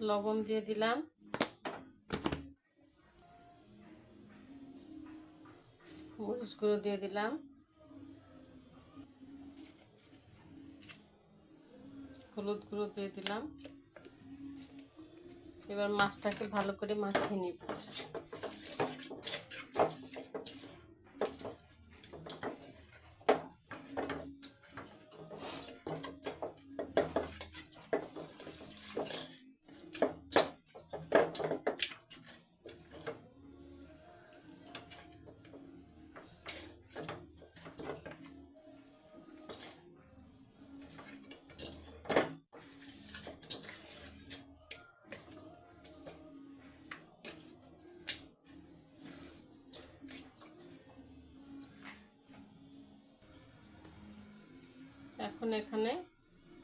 লবণ দিয়ে দিলাম, মরিচ গুঁড়ো দিয়ে দিলাম, হলুদ গুঁড়ো দিয়ে দিলাম। এবার মাছটাকে ভালো করে মাখিয়ে নিব। এখন এখানে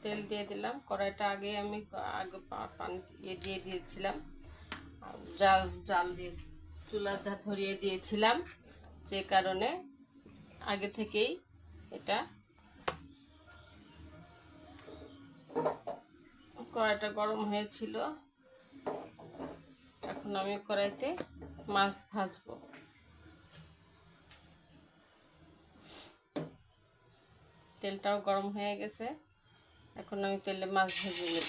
তেল দিয়ে দিলাম। কড়াইটা আগে পানি দিয়ে দিয়েছিলাম, জাল দিয়ে চুলা ধরিয়ে দিয়েছিলাম, যে কারণে আগে থেকেই এটা কড়াইটা গরম হয়েছিল। এখন আমি কড়াইতে মাছ ভাজবো। তেলটাও গরম হয়ে গেছে, এখন আমি তেলে মাছ ভেজে নেব।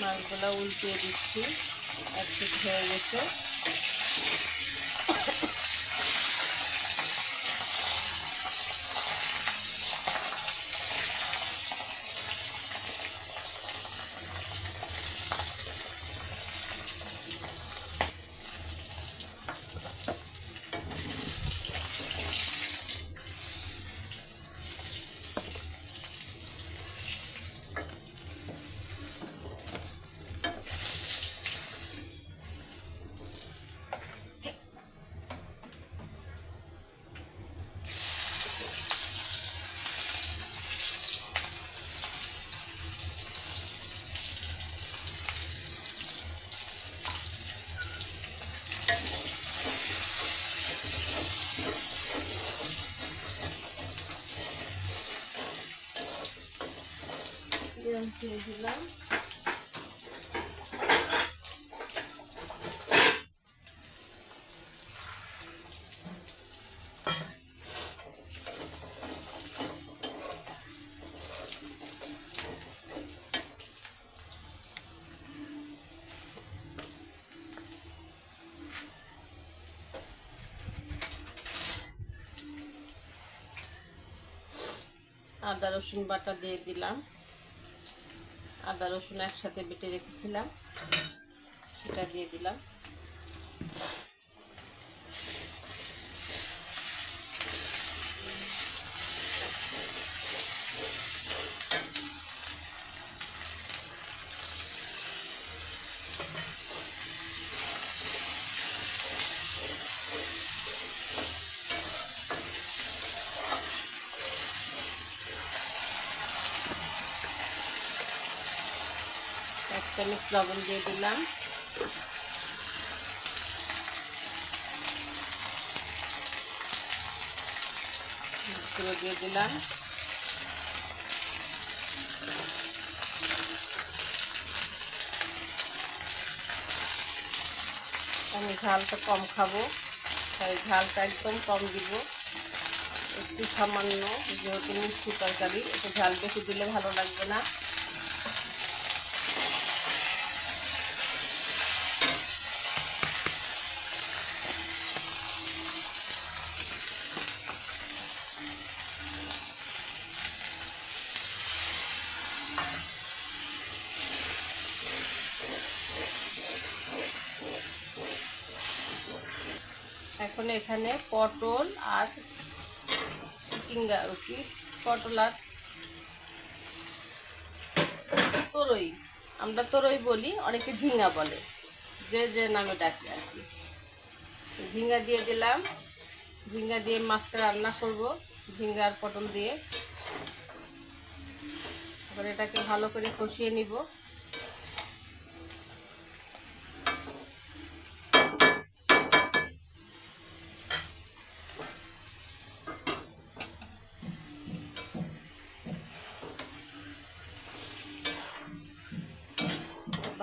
মাছগুলো উল্টিয়ে দিচ্ছি, এক পিঠ হয়ে গেছে। দিয়ে দিলাম, আদা রসুন বাটা দিয়ে দিলাম। আদা রসুন একসাথে বেটে রেখেছিলাম, সেটা দিয়ে দিলাম। এক চামচ লবণ দিয়ে দিলাম, গুঁড়ো দিয়ে দিলাম, আমি ঝালটা কম খাবো, তাই ঝালটা একদম কম দিব, একটু সামান্য, যেহেতু মিষ্টি তরকারি একটু ঝাল বেশি দিলে ভালো লাগবে না। এখন এখানে পটল আর চিংড়া, পটল আর তরই, আমরা তরই বলি, অনেকে ঝিঙ্গা বলে, যে যে নামে ডাকে আর কি। ঝিঙ্গা দিয়ে দিলাম, ঝিঙ্গা দিয়ে মাছটা রান্না করব ঝিঙ্গা আর পটল দিয়ে। এবার এটাকে ভালো করে কষিয়ে নিব।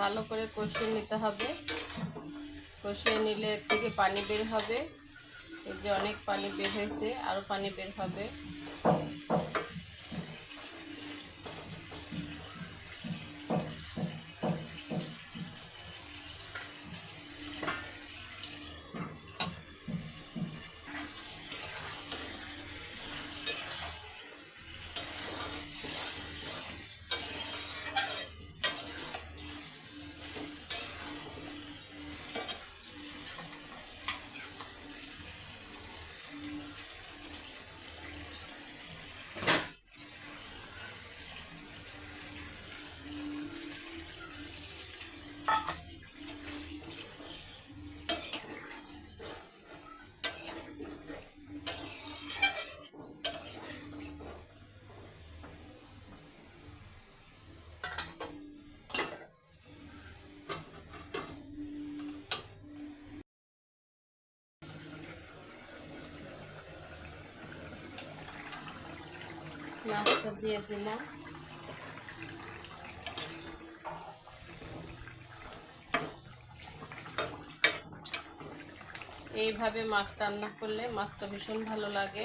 ভালো করে কষিয়ে নিতে হবে। কষিয়ে নিলে এর থেকে পানি বের হবে। এই যে অনেক পানি বের হয়েছে, আরো পানি বের হবে। মাছটা দিয়ে দিলাম। এইভাবে মাছ রান্না করলে মাছটা ভীষণ ভালো লাগে,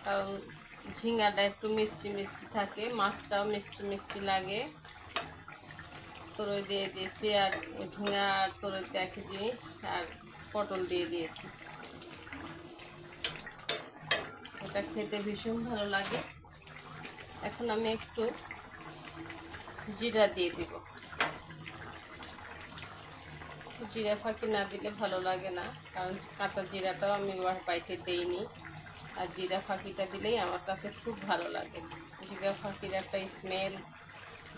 কারণ ঝিঙ্গাটা একটু মিষ্টি মিষ্টি থাকে, মাছটাও মিষ্টি মিষ্টি লাগে। তরই দিয়ে দিয়েছি, আর ঝিঙ্গা আর তরইতে একই জিনিস, আর পটল দিয়ে দিয়েছি। এটা খেতে ভীষণ ভালো লাগে। এখন আমি একটু জিরা দিয়ে দিব। জিরা ফাঁকি না দিলে ভালো লাগে না, কারণ কাঁচা জিরাটাও আমি বাইটে দেইনি, আর জিরা ফাঁকিটা দিলেই আমার কাছে খুব ভালো লাগে। জিরা ফাঁকির একটা স্মেল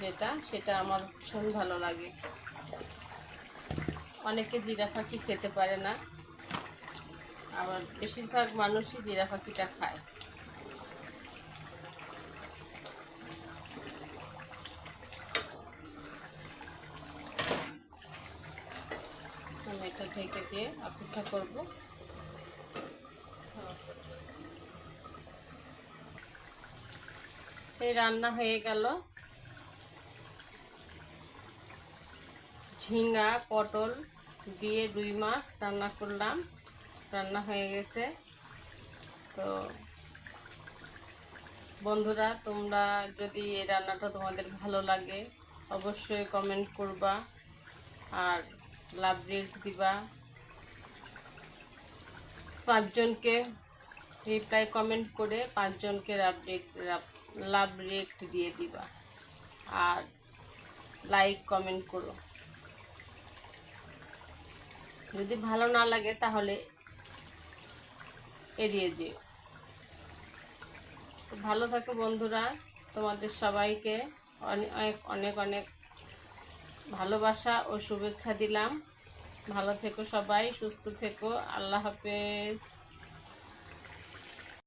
যেটা, সেটা আমার ভীষণ ভালো লাগে। অনেকে জিরা ফাঁকি খেতে পারে না, আবার বেশিরভাগ মানুষই জিরা ফাঁকিটা খায়। আমি এটা ঢেকে দিয়ে অপেক্ষা করব। এই রান্না হয়ে গেল। ঝিঙ্গা পটল দিয়ে রুই মাছ রান্না করলাম, রান্না হয়ে গেছে। তো বন্ধুরা, তোমরা যদি এই রান্নাটা তোমাদের ভালো লাগে অবশ্যই কমেন্ট করবা, আর লাভ রিয়েক্ট দিবা। 5 জনকে রিপ্লাই কমেন্ট করে 5 জনকে লাভ রিয়েক্ট দিয়ে দিবা, আর লাইক কমেন্ট করো। যদি ভালো না লাগে তাহলে এড়িয়ে যেও। ভালো থাকো বন্ধুরা, তোমাদের সবাইকে অনেক অনেক অনেক ভালোবাসা ও শুভেচ্ছা দিলাম। ভালো থেকো সবাই, সুস্থ থেকো। আল্লাহ হাফেজ।